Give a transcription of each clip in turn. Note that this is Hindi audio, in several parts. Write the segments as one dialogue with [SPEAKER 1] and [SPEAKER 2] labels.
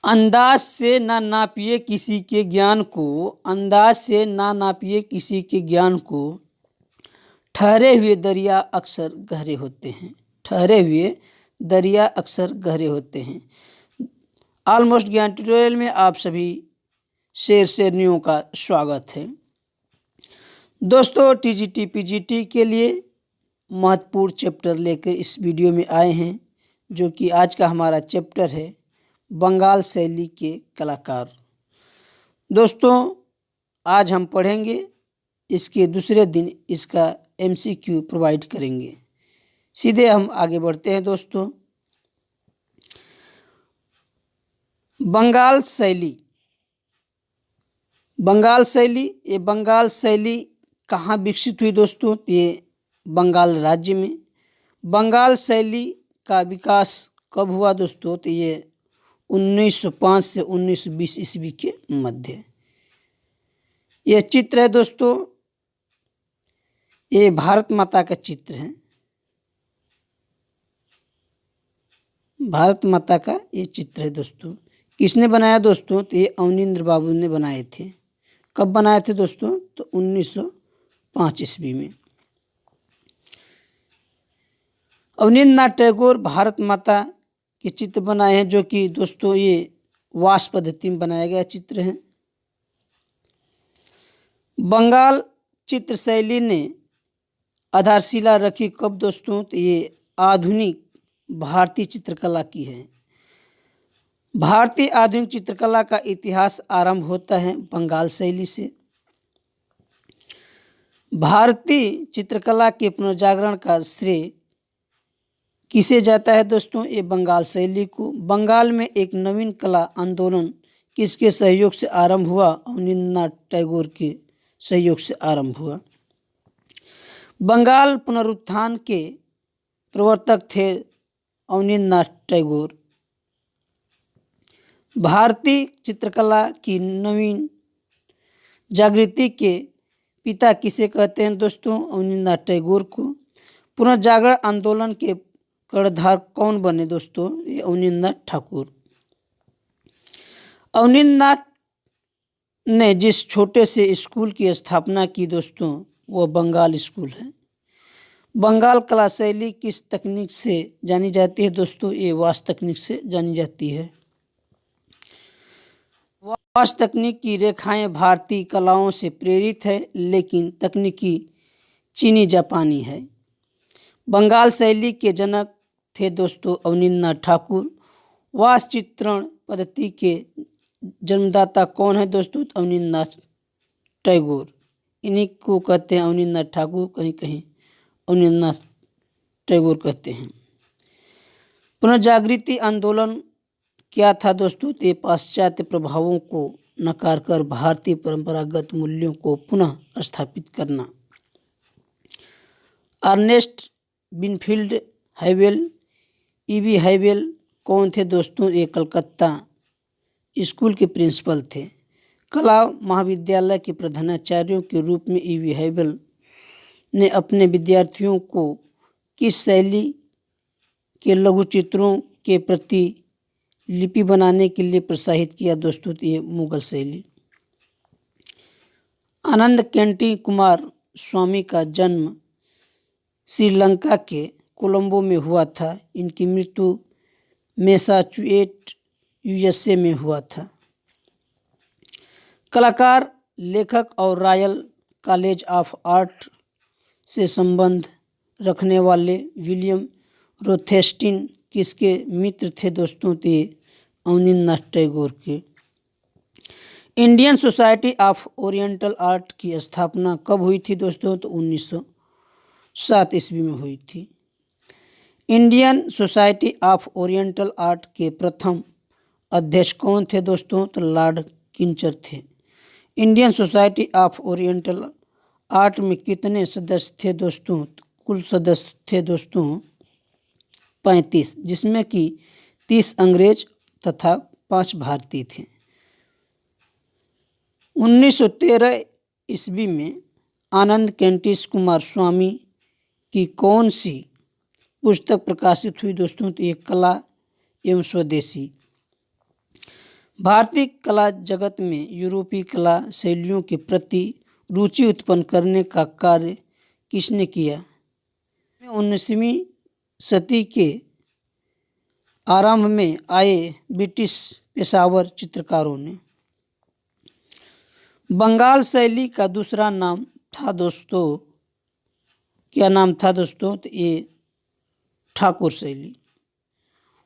[SPEAKER 1] अंदाज से ना नापिए किसी के ज्ञान को, अंदाज से ना नापिए किसी के ज्ञान को, ठहरे हुए दरिया अक्सर गहरे होते हैं, ठहरे हुए दरिया अक्सर गहरे होते हैं। ऑलमोस्ट ज्ञान ट्यूटोरियल में आप सभी शेरनियों का स्वागत है। दोस्तों, टीजीटी पीजीटी के लिए महत्वपूर्ण चैप्टर लेकर इस वीडियो में आए हैं, जो कि आज का हमारा चैप्टर है बंगाल शैली के कलाकार। दोस्तों, आज हम पढ़ेंगे, इसके दूसरे दिन इसका एमसीक्यू प्रोवाइड करेंगे। सीधे हम आगे बढ़ते हैं। दोस्तों, बंगाल शैली, बंगाल शैली, ये बंगाल शैली कहाँ विकसित हुई दोस्तों? ये बंगाल राज्य में। बंगाल शैली का विकास कब हुआ दोस्तों? तो ये 1905 से 1920 ईस्वी के मध्य। यह चित्र है दोस्तों, ये भारत माता का चित्र है, भारत माता का ये चित्र है दोस्तों। किसने बनाया दोस्तों? तो ये अवनींद्र बाबू ने बनाए थे। कब बनाए थे दोस्तों? तो 1905 ईस्वी में। अवनींद्रनाथ टैगोर भारत माता के चित्र बनाए हैं, जो कि दोस्तों ये वास पद्धति में बनाया गया चित्र है। बंगाल चित्र शैली ने आधारशिला रखी कब दोस्तों? तो ये आधुनिक भारतीय चित्रकला की है। भारतीय आधुनिक चित्रकला का इतिहास आरंभ होता है बंगाल शैली से। भारतीय चित्रकला के पुनर्जागरण का श्रेय किसे जाता है दोस्तों? ये बंगाल शैली को। बंगाल में एक नवीन कला आंदोलन किसके सहयोग से आरंभ हुआ? अवनींद्रनाथ टैगोर के सहयोग से आरंभ हुआ। बंगाल पुनरुत्थान के प्रवर्तक थे अवनींद्रनाथ टैगोर। भारतीय चित्रकला की नवीन जागृति के पिता किसे कहते हैं दोस्तों? अवनींद्रनाथ टैगोर को। पुनर्जागरण आंदोलन के कर्णधार कौन बने दोस्तों? ये अवनींद्रनाथ ठाकुर। अवनींद्रनाथ ने जिस छोटे से स्कूल की स्थापना की दोस्तों, वो बंगाल स्कूल है। बंगाल कला शैली किस तकनीक से जानी जाती है दोस्तों? ये वास तकनीक से जानी जाती है। वास तकनीक की रेखाएं भारतीय कलाओं से प्रेरित है, लेकिन तकनीकी चीनी जापानी है। बंगाल शैली के जनक थे दोस्तों अवनींद्रनाथ ठाकुर। वास चित्रण पद्धति के जन्मदाता कौन है दोस्तों? अवनींद्रनाथ टैगोर। इन्हीं को कहते हैं अवनींद्रनाथ ठाकुर, कहीं कहीं अवनींद्रनाथ टैगोर कहते हैं। पुनर्जागृति आंदोलन क्या था दोस्तों? ये पाश्चात्य प्रभावों को नकार कर भारतीय परंपरागत मूल्यों को पुनः स्थापित करना। Ernest Binfield Havell, E B Havell कौन थे दोस्तों? ये कलकत्ता स्कूल के प्रिंसिपल थे। कला महाविद्यालय के प्रधानाचार्यों के रूप में ईवी हैवेल ने अपने विद्यार्थियों को किस शैली के लघु चित्रों के प्रति लिपि बनाने के लिए प्रोत्साहित किया दोस्तों? ये मुगल शैली। आनंद कैंटी कुमार स्वामी का जन्म श्रीलंका के कोलंबो में हुआ था। इनकी मृत्यु मैसाचुसेट्स यूएसए में हुआ था। कलाकार, लेखक और रॉयल कॉलेज ऑफ आर्ट से संबंध रखने वाले विलियम रोथेस्टिन किसके मित्र थे दोस्तों? ते अवनींद्रनाथ टैगोर के। Indian society of oriental art की स्थापना कब हुई थी दोस्तों? तो 1907 ईस्वी में हुई थी। Indian society of oriental art के प्रथम अध्यक्ष कौन थे दोस्तों? तो लॉर्ड किंचर थे। Indian society of oriental art में कितने सदस्य थे दोस्तों? कुल सदस्य थे दोस्तों 35, जिसमें कि 30 अंग्रेज तथा 5 भारतीय थे। 1913 ईस्वी में आनंद कैंटिस कुमार स्वामी की कौन सी पुस्तक प्रकाशित हुई दोस्तों? तो ये कला एवं स्वदेशी। भारतीय कला जगत में यूरोपीय कला शैलियों के प्रति रुचि उत्पन्न करने का कार्य किसने किया? 19वीं सदी के आरंभ में आए ब्रिटिश पेशेवर चित्रकारों ने। बंगाल शैली का दूसरा नाम था दोस्तों, क्या नाम था दोस्तों? तो ये ठाकुर शैली।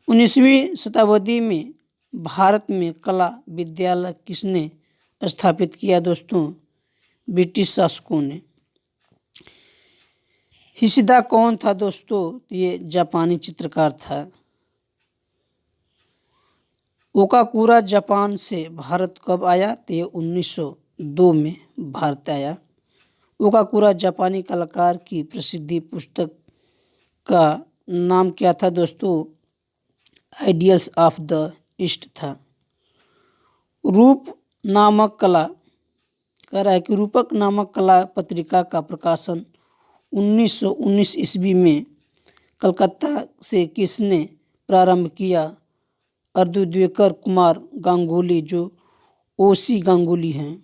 [SPEAKER 1] 19वीं शताब्दी में भारत में कला विद्यालय किसने स्थापित किया दोस्तों? ब्रिटिश शासकों ने। हिशिदा कौन था दोस्तों? ये जापानी चित्रकार था। ओकाकुरा जापान से भारत कब आया? तो ये 1902 में भारत आया। ओकाकुरा जापानी कलाकार की प्रसिद्धि पुस्तक का नाम क्या था दोस्तों? आइडियल्स ऑफ द ईस्ट था। रूप नामक कला कह रहा है कि रूपक नामक कला पत्रिका का प्रकाशन 1919 ईस्वी में कलकत्ता से किसने प्रारंभ किया? अर्धुद्वेकर कुमार गांगुली, जो ओसी गांगुली हैं।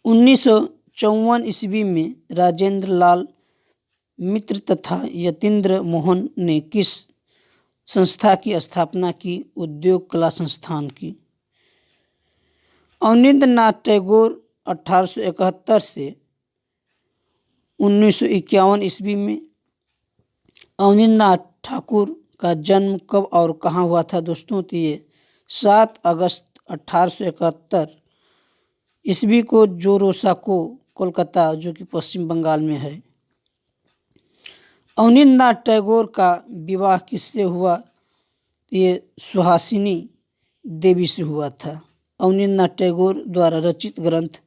[SPEAKER 1] 1954 ईस्वी में राजेंद्र लाल मित्र तथा यतीन्द्र मोहन ने किस संस्था की स्थापना की? उद्योग कला संस्थान की। अवनींद्रनाथ टैगोर 1871 से 1951 ईस्वी में अवनींद्रनाथ ठाकुर का जन्म कब और कहाँ हुआ था दोस्तों? तो ये 7 अगस्त 1871 ईस्वी को जोरोसा को, कोलकाता, जो कि पश्चिम बंगाल में है। अवनींद्रनाथ टैगोर का विवाह किससे हुआ? ये सुहासिनी देवी से हुआ था। अवनींद्रनाथ टैगोर द्वारा रचित ग्रंथ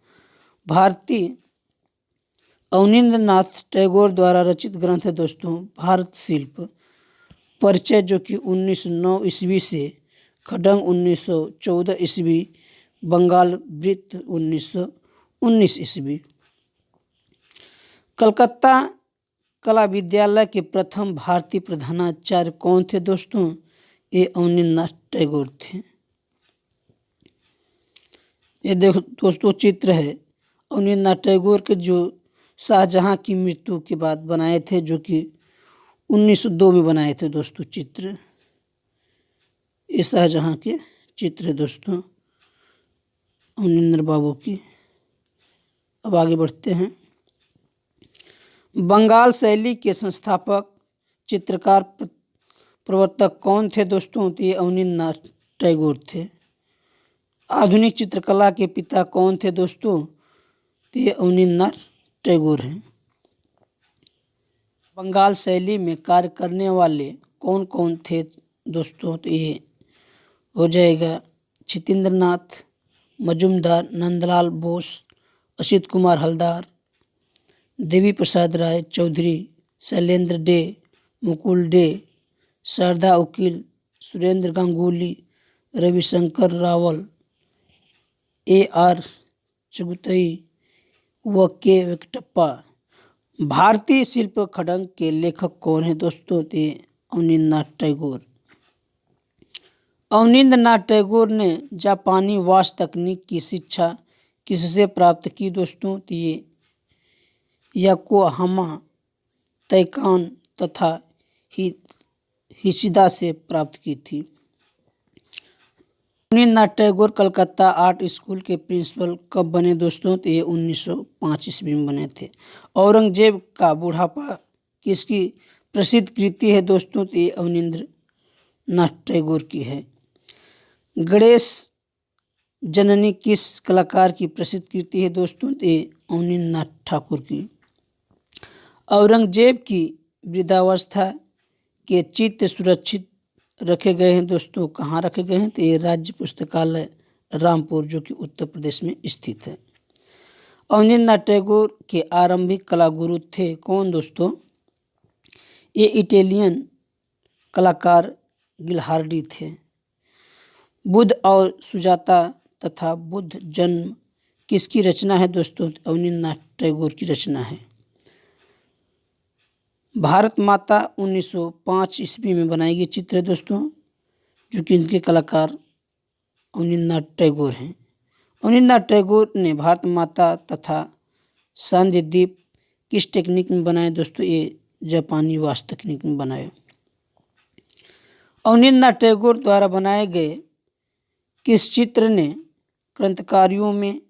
[SPEAKER 1] अवनींद्रनाथ टैगोर द्वारा रचित ग्रंथ है दोस्तों भारत शिल्प परिचय, जो कि 1909 ईस्वी से खडंग 1914 ईस्वी, बंगाल वृत्त 1919 ईस्वी। कलकत्ता कला विद्यालय के प्रथम भारतीय प्रधानाचार्य कौन थे दोस्तों? ये अवनींद्रनाथ टैगोर थे। ये देखो दोस्तों चित्र है अवनींद्रनाथ टैगोर के, जो शाहजहां की मृत्यु के बाद बनाए थे, जो कि 1902 में बनाए थे दोस्तों चित्र। ये शाहजहां के चित्र है दोस्तों अवनींद्र बाबू की। अब आगे बढ़ते हैं। बंगाल शैली के संस्थापक चित्रकार प्रवर्तक कौन थे दोस्तों? तो ये अवनींद्रनाथ टैगोर थे। आधुनिक चित्रकला के पिता कौन थे दोस्तों? तो ये अवनींद्रनाथ टैगोर हैं। बंगाल शैली में कार्य करने वाले कौन कौन थे दोस्तों? तो ये हो जाएगा छितेंद्रनाथ Majumdar, Nandlal Bose, Asit Kumar Haldar, Devi Prasad Rai Chaudhary, Shailendra day, Mukul day, Sharda उकील, Surendra Ganguly, Ravishankar Rawal, AR चगुतई व के वेंकटप्पा। भारतीय शिल्प खडंग के लेखक कौन है दोस्तों? तो अवनींद्रनाथ टैगोर। अवनींद्रनाथ टैगोर ने जापानी वास्तु तकनीक की शिक्षा किससे प्राप्त की दोस्तों? तो ये योकोहामा, तैकान तथा हिशिदा से प्राप्त की थी। अवनींद्रनाथ टैगोर कलकत्ता आर्ट स्कूल के प्रिंसिपल कब बने दोस्तों? तो ये 1905 ईस्वी में बने थे। औरंगजेब का बुढ़ापा किसकी प्रसिद्ध कृति है दोस्तों? तो ये अवनींद्रनाथ टैगोर की है। गणेश जननी किस कलाकार की प्रसिद्ध कृति है दोस्तों? तो ये अवनींद्रनाथ ठाकुर की। औरंगजेब की वृद्धावस्था के चित्र सुरक्षित रखे गए हैं दोस्तों, कहाँ रखे गए हैं? तो ये राज्य पुस्तकालय रामपुर, जो कि उत्तर प्रदेश में स्थित है। अवनींद्रनाथ टैगोर के आरंभिक कला गुरु थे कौन दोस्तों? ये इटालियन कलाकार गिलहार्डी थे। बुद्ध और सुजाता तथा बुद्ध जन्म किसकी रचना है दोस्तों? अवनींद्रनाथ टैगोर की रचना है। भारत माता 1905 ईस्वी में बनाई गई चित्र है दोस्तों, जो कि इनके कलाकार अवनींद्रनाथ टैगोर हैं। अवनींद्रनाथ टैगोर ने भारत माता तथा सांध्य द्वीप किस टेक्निक में बनाए दोस्तों? ये जापानी वास्तु तकनीक में बनाए। अवनींद्रनाथ टैगोर द्वारा बनाए गए किस चित्र ने क्रांतिकारियों में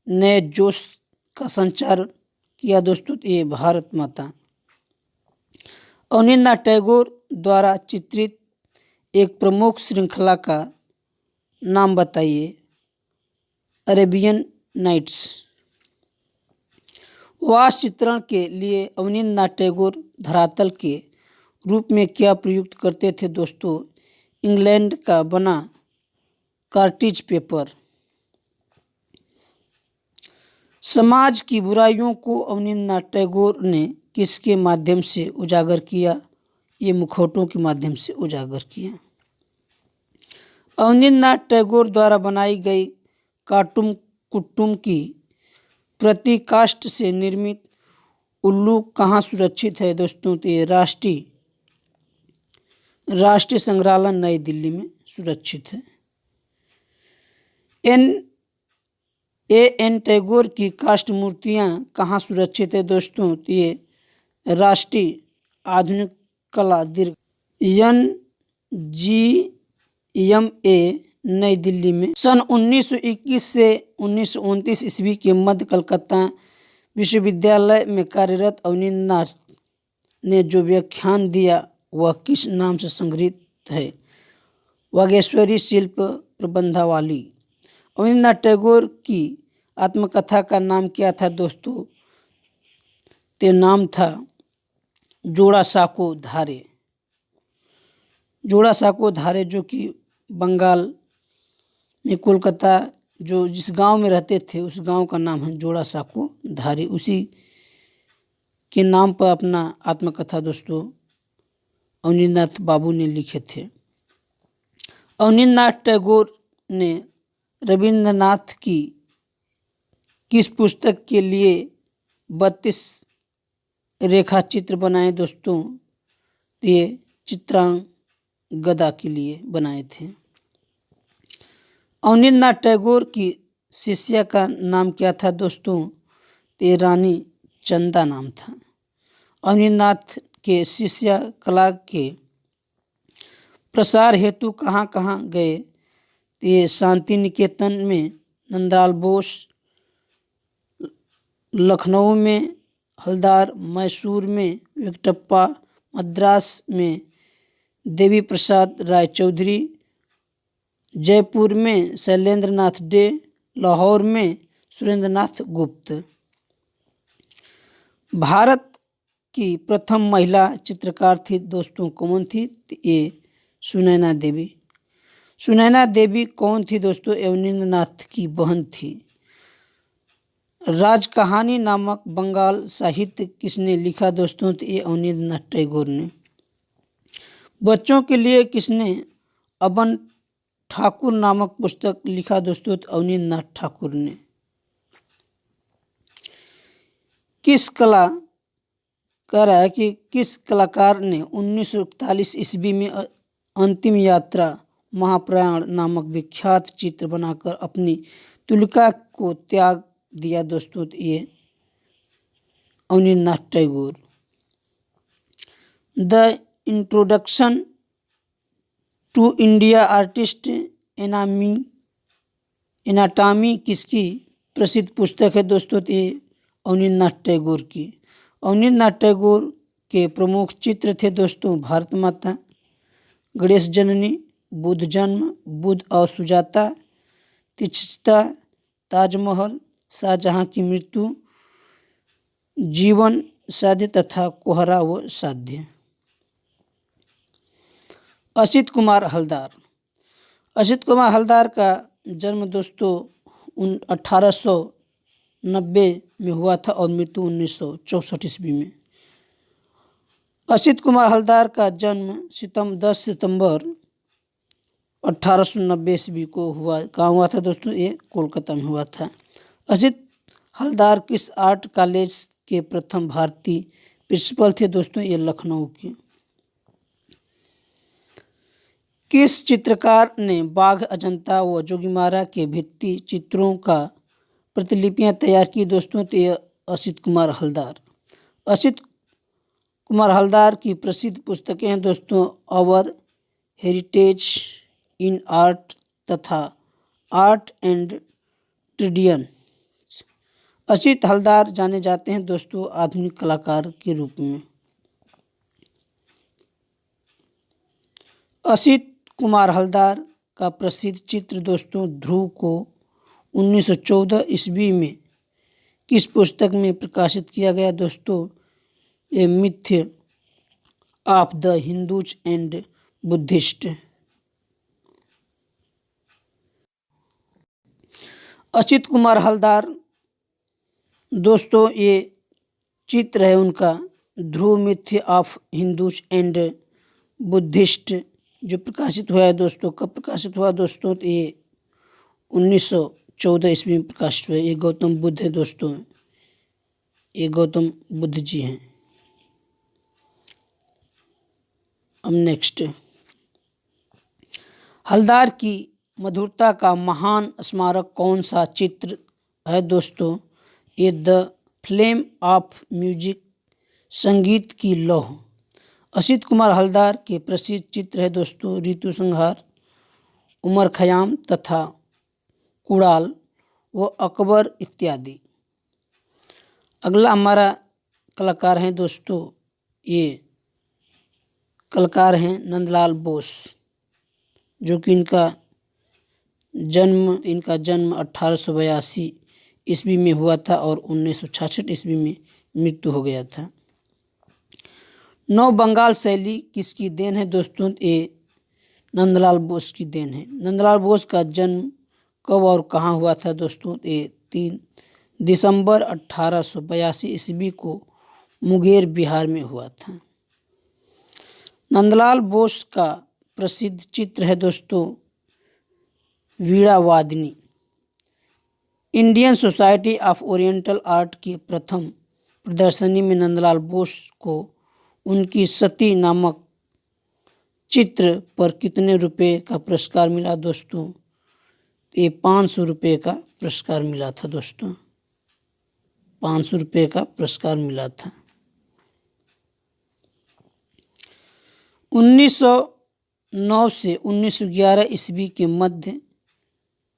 [SPEAKER 1] नए जोश का संचार किया दोस्तों? ये भारत माता। अवनींद्रनाथ टैगोर द्वारा चित्रित एक प्रमुख श्रृंखला का नाम बताइए। Arabian nights. वास्तु चित्रण के लिए अवनींद्रनाथ टैगोर धरातल के रूप में क्या प्रयुक्त करते थे दोस्तों? इंग्लैंड का बना कार्टिज पेपर। समाज की बुराइयों को अवनींद्रनाथ टैगोर ने किसके माध्यम से उजागर किया? ये मुखौटों के माध्यम से उजागर किया। अवनींद्रनाथ टैगोर द्वारा बनाई गई कार्टून कुट्टुम की प्रति काष्ठ से निर्मित उल्लू कहाँ सुरक्षित है दोस्तों? तो ये राष्ट्रीय संग्रहालय नई दिल्ली में सुरक्षित है। एन टैगोर की काष्ठ मूर्तियाँ कहाँ सुरक्षित है दोस्तों? तो ये राष्ट्रीय आधुनिक कला दीर्घ NGMA नई दिल्ली में। सन 1921 से 1929 ईस्वी के मध्य कलकत्ता विश्वविद्यालय में कार्यरत अवनींद्रनाथ ने जो व्याख्यान दिया वह किस नाम से संग्रहित है? वागेश्वरी शिल्प प्रबंधावली। अवनींद्रनाथ टैगोर की आत्मकथा का नाम क्या था दोस्तों? ते नाम था जोड़ासाको धारे। जोड़ासाको धारे जो कि बंगाल में कोलकाता जो जिस गांव में रहते थे उस गांव का नाम है जोड़ासाको धारे। उसी के नाम पर अपना आत्मकथा दोस्तों अवनींद्रनाथ बाबू ने लिखे थे। अवनींद्रनाथ टैगोर ने रविंद्रनाथ की किस पुस्तक के लिए 32 रेखा चित्र बनाए दोस्तों? ये चित्रांगदा के लिए बनाए थे। अवनींद्रनाथ टैगोर की शिष्या का नाम क्या था दोस्तों? ये रानी चंदा नाम था। अवनींद्रनाथ के शिष्य कला के प्रसार हेतु कहाँ कहाँ गए? ये शांति निकेतन में, नंदलाल बोस, लखनऊ में, हल्दार, मैसूर में, वेंकटप्पा, मद्रास में, देवी प्रसाद राय चौधरी, जयपुर में शैलेंद्र नाथ डे, लाहौर में सुरेंद्रनाथ गुप्त। भारत की प्रथम महिला चित्रकार थी दोस्तों कौन थी? ये सुनैना देवी। सुनैना देवी कौन थी दोस्तों? अवनींद्रनाथ की बहन थी। राजकहानी नामक बंगाल साहित्य किसने लिखा दोस्तों? तो ये अवनींद्रनाथ टैगोर ने। बच्चों के लिए किसने अबन ठाकुर नामक पुस्तक लिखा दोस्तों? तो अवनींद्रनाथ ठाकुर ने। किस कलाकार ने 1941 ईस्वी में अंतिम यात्रा महाप्रयाण नामक विख्यात चित्र बनाकर अपनी तुलिका को त्याग दिया दोस्तों? तो ये Abanindranath Tagore. The introduction to India artist anatomy किसकी प्रसिद्ध पुस्तक है दोस्तों? तो ये अवनींद्रनाथ टैगोर की। अवनींद्रनाथ टैगोर के प्रमुख चित्र थे दोस्तों भारत माता, गणेश जननी, बुद्ध जन्म, बुद्ध और सुजाता, तीक्ष्णता, ताजमहल, शाहजहां की मृत्यु, जीवन साध्य तथा कोहरा व साध्य। असित कुमार हलदार। असित कुमार हलदार का जन्म दोस्तों 1890 में हुआ था और मृत्यु 1964 ईस्वी में। असित कुमार हलदार का जन्म 10 सितंबर 1890 ईस्वी को हुआ। कहाँ हुआ था दोस्तों? ये कोलकाता में हुआ था। असित हलदार किस आर्ट कॉलेज के प्रथम भारतीय प्रिंसिपल थे दोस्तों? ये लखनऊ के। किस चित्रकार ने बाघ, अजंता व जोगीमारा के भित्ति चित्रों का प्रतिलिपियां तैयार की दोस्तों? तो ये असित कुमार हलदार। असित कुमार हलदार की प्रसिद्ध पुस्तकें हैं दोस्तों आवर हेरिटेज इन आर्ट तथा art and tradition. Asit Haldar जाने जाते हैं दोस्तों आधुनिक कलाकार के रूप में। असित कुमार हलदार का प्रसिद्ध चित्र दोस्तों ध्रुव को 1914 ईस्वी में किस पुस्तक में प्रकाशित किया गया दोस्तों? A myth of the Hindus and Buddhist. Asit Kumar Haldar दोस्तों ये चित्र है उनका ध्रुव myth of Hindus and Buddhist, जो प्रकाशित हुआ है दोस्तों। कब प्रकाशित हुआ दोस्तों? तो ये 1914 ईस्वी में प्रकाशित हुआ है। ये गौतम बुद्ध है दोस्तों, ये गौतम बुद्ध जी हैं। अब नेक्स्ट, हलदार की मधुरता का महान स्मारक कौन सा चित्र है दोस्तों? ये द फ्लेम ऑफ म्यूजिक, संगीत की लौह। असित कुमार हलदार के प्रसिद्ध चित्र है दोस्तों ऋतु संहार, उमर खयाम तथा कुड़ाल व अकबर इत्यादि। अगला हमारा कलाकार हैं दोस्तों, ये कलाकार हैं नंदलाल बोस, जो कि इनका जन्म 1882 ईस्वी में हुआ था और 1966 ईस्वी में मृत्यु हो गया था। नव बंगाल शैली किसकी देन है दोस्तों? ये नंदलाल बोस की देन है। नंदलाल बोस का जन्म कब और कहाँ हुआ था दोस्तों? ये 3 दिसंबर 1882 ईस्वी को मुंगेर बिहार में हुआ था। नंदलाल बोस का प्रसिद्ध चित्र है दोस्तों Veena Vadini. Indian society of oriental art की प्रथम प्रदर्शनी में नंदलाल बोस को उनकी सती नामक चित्र पर कितने रुपए का पुरस्कार मिला दोस्तों? ये 500 रुपये का पुरस्कार मिला था दोस्तों, 500 रुपये का पुरस्कार मिला था। 1909 से 1911 ईस्वी के मध्य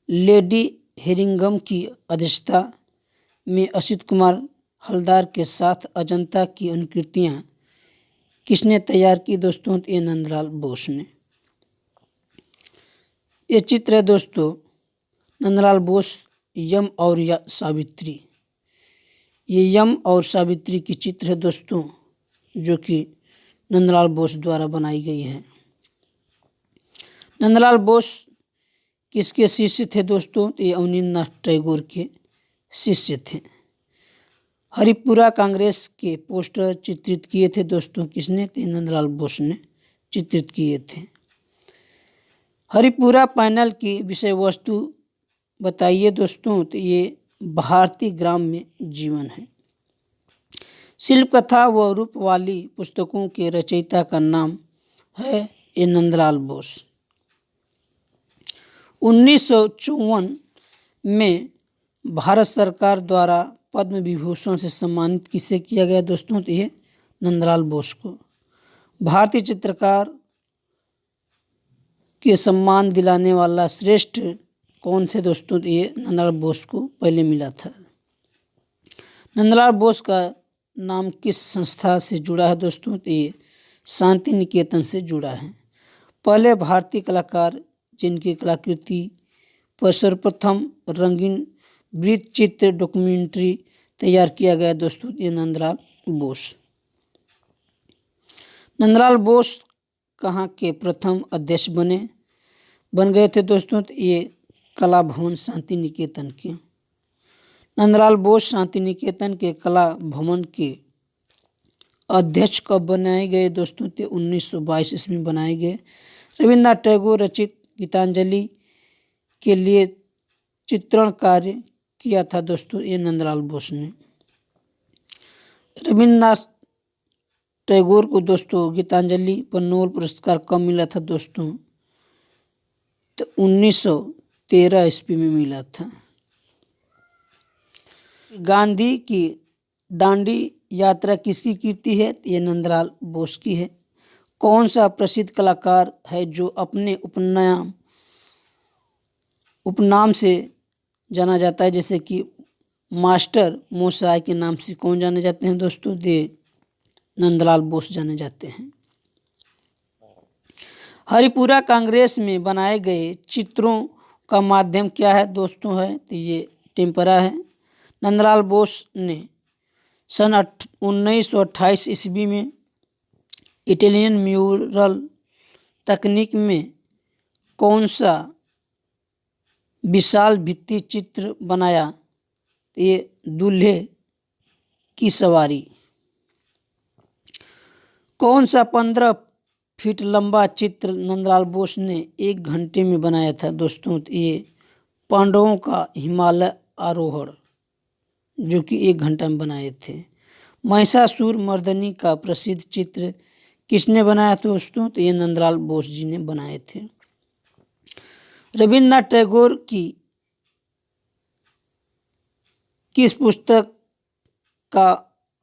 [SPEAKER 1] लेडी हेरिंगम की अध्यक्षता में असित कुमार हलदार के साथ अजंता की अनुकृतियाँ किसने तैयार की दोस्तों? ये नंदलाल बोस ने। ये चित्र है दोस्तों नंदलाल बोस यम और सावित्री। ये यम और सावित्री की चित्र है दोस्तों, जो कि नंदलाल बोस द्वारा बनाई गई है। नंदलाल बोस किसके शिष्य थे दोस्तों? ये अवनींद्रनाथ टैगोर के शिष्य थे। हरिपुरा कांग्रेस के पोस्टर चित्रित किए थे दोस्तों किसने? तो नंदलाल बोस ने चित्रित किए थे। हरिपुरा पैनल की विषय वस्तु बताइए दोस्तों? तो ये भारतीय ग्राम में जीवन है। शिल्प कथा व रूप वाली पुस्तकों के रचयिता का नाम है ये नंदलाल बोस। 1954 में भारत सरकार द्वारा पद्म विभूषण से सम्मानित किसे किया गया दोस्तों? तो ये नंदलाल बोस को। भारतीय चित्रकार के सम्मान दिलाने वाला श्रेष्ठ कौन थे दोस्तों? तो ये नंदलाल बोस को पहले मिला था। नंदलाल बोस का नाम किस संस्था से जुड़ा है दोस्तों? तो ये शांति निकेतन से जुड़ा है। पहले भारतीय कलाकार जिनकी कलाकृति पर सर्वप्रथम रंगीन वृत्त चित्र डॉक्यूमेंट्री तैयार किया गया दोस्तों, ये नंदलाल बोस। नंदलाल बोस कहाँ के प्रथम अध्यक्ष बन गए थे दोस्तों? तो ये कला भवन शांति निकेतन के। नंदलाल बोस शांति निकेतन के कला भवन के अध्यक्ष कब बनाए गए दोस्तों? तो 1922 ईस्वी में बनाए गए। रविन्द्रनाथ टैगोर रचित गीतांजलि के लिए चित्रण कार्य किया था दोस्तों, ये नंदलाल बोस ने। रविन्द्रनाथ टैगोर को दोस्तों गीतांजलि पर नोबेल पुरस्कार कब मिला था दोस्तों? तो 1913 ईस्वी में मिला था। गांधी की दांडी यात्रा किसकी कीर्ति है? ये नंदलाल बोस की है। कौन सा प्रसिद्ध कलाकार है जो अपने उपनाम से जाना जाता है, जैसे कि मास्टर मोसाई के नाम से कौन जाने जाते हैं दोस्तों? ये नंदलाल बोस जाने जाते हैं। हरिपुरा कांग्रेस में बनाए गए चित्रों का माध्यम क्या है दोस्तों? है तो ये टेम्परा है। नंदलाल बोस ने सन 1928 ईस्वी में इटालियन म्यूरल तकनीक में कौन सा विशाल भित्ति चित्र बनाया? ये दूल्हे की सवारी। कौन सा 15 फीट लंबा चित्र नंदलाल बोस ने 1 घंटे में बनाया था दोस्तों? ये पांडवों का हिमालय आरोहण, जो कि 1 घंटा में बनाए थे। महिषासुर मर्दनी का प्रसिद्ध चित्र किसने बनाया था दोस्तों? तो ये नंदलाल बोस जी ने बनाए थे। रविन्द्रनाथ टैगोर की किस पुस्तक का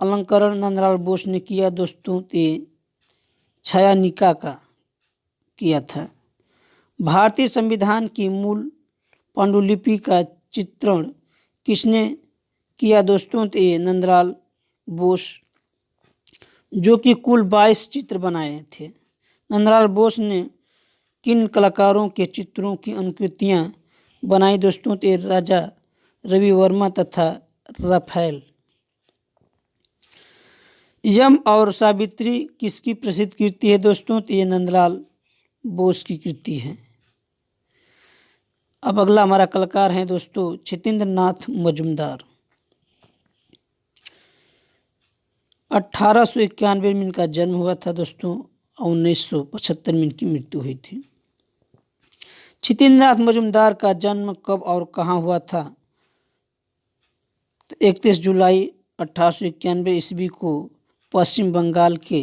[SPEAKER 1] अलंकरण नंदलाल बोस ने किया दोस्तों? ये छायानिका का किया था। भारतीय संविधान की मूल पांडुलिपि का चित्रण किसने किया दोस्तों? तो ये नंदलाल बोस, जो कि कुल 22 चित्र बनाए थे। नंदलाल बोस ने किन कलाकारों के चित्रों की अनुकृतियां बनाई दोस्तों? तो ये राजा रवि वर्मा तथा राफेल। यम और सावित्री किसकी प्रसिद्ध कृति है दोस्तों? तो ये नंदलाल बोस की कृति है। अब अगला हमारा कलाकार है दोस्तों छितेंद्र नाथ मजूमदार। 1891 में इनका जन्म हुआ था दोस्तों, 1975 में इनकी मृत्यु हुई थी। छितेंद्र नाथ मजूमदार का जन्म कब और कहाँ हुआ था? तो 31 जुलाई 1891 ईस्वी को पश्चिम बंगाल के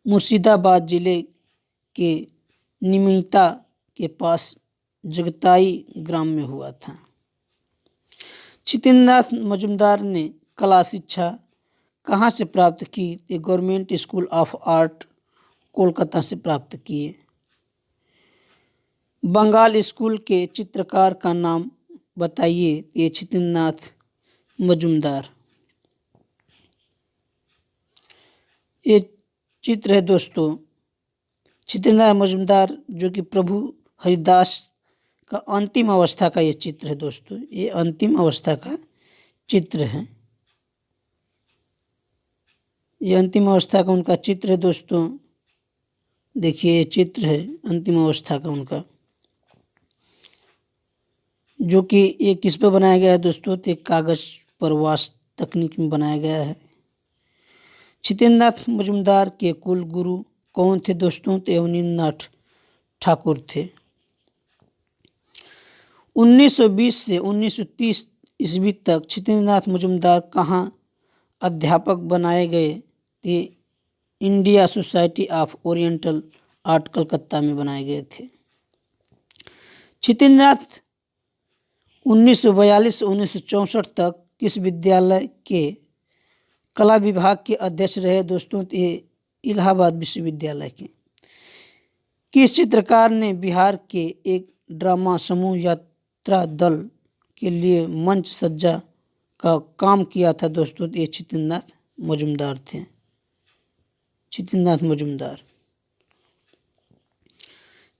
[SPEAKER 1] मुर्शिदाबाद जिले के निमिता के पास जगताई ग्राम में हुआ था। छितेंद्र नाथ मजूमदार ने कला शिक्षा कहाँ से प्राप्त की? ये government school of art Kolkata से प्राप्त किए। बंगाल स्कूल के चित्रकार का नाम बताइए। ये छितेंद्र नाथ मजूमदार। ये चित्र है दोस्तों छितेंद्र नाथ मजूमदार, जो कि प्रभु हरिदास का अंतिम अवस्था का ये चित्र है दोस्तों। ये अंतिम अवस्था का चित्र है। ये अंतिम अवस्था का उनका चित्र है दोस्तों। देखिए ये चित्र है अंतिम अवस्था का उनका, जो कि ये किस पे बनाया गया है दोस्तों? तो कागज पर वाश तकनीक में बनाया गया है। छितेंद्र नाथ मजूमदार के कुल गुरु कौन थे दोस्तों? तो अवनींद्रनाथ ठाकुर थे। 1920 से 1930 ईस्वी तक छितेंद्र नाथ मजूमदार कहाँ अध्यापक बनाए गए? ये India society of oriental art Calcutta में बनाए गए थे। छितेंद्र नाथ 1942 से 1964 तक किस विद्यालय के कला विभाग के अध्यक्ष रहे दोस्तों? ये इलाहाबाद विश्वविद्यालय के। किस चित्रकार ने बिहार के एक ड्रामा समूह यात्रा दल के लिए मंच सज्जा का काम किया था दोस्तों? ये छितेंद्र नाथ मजूमदार थे। छितेंद्र नाथ मजूमदार।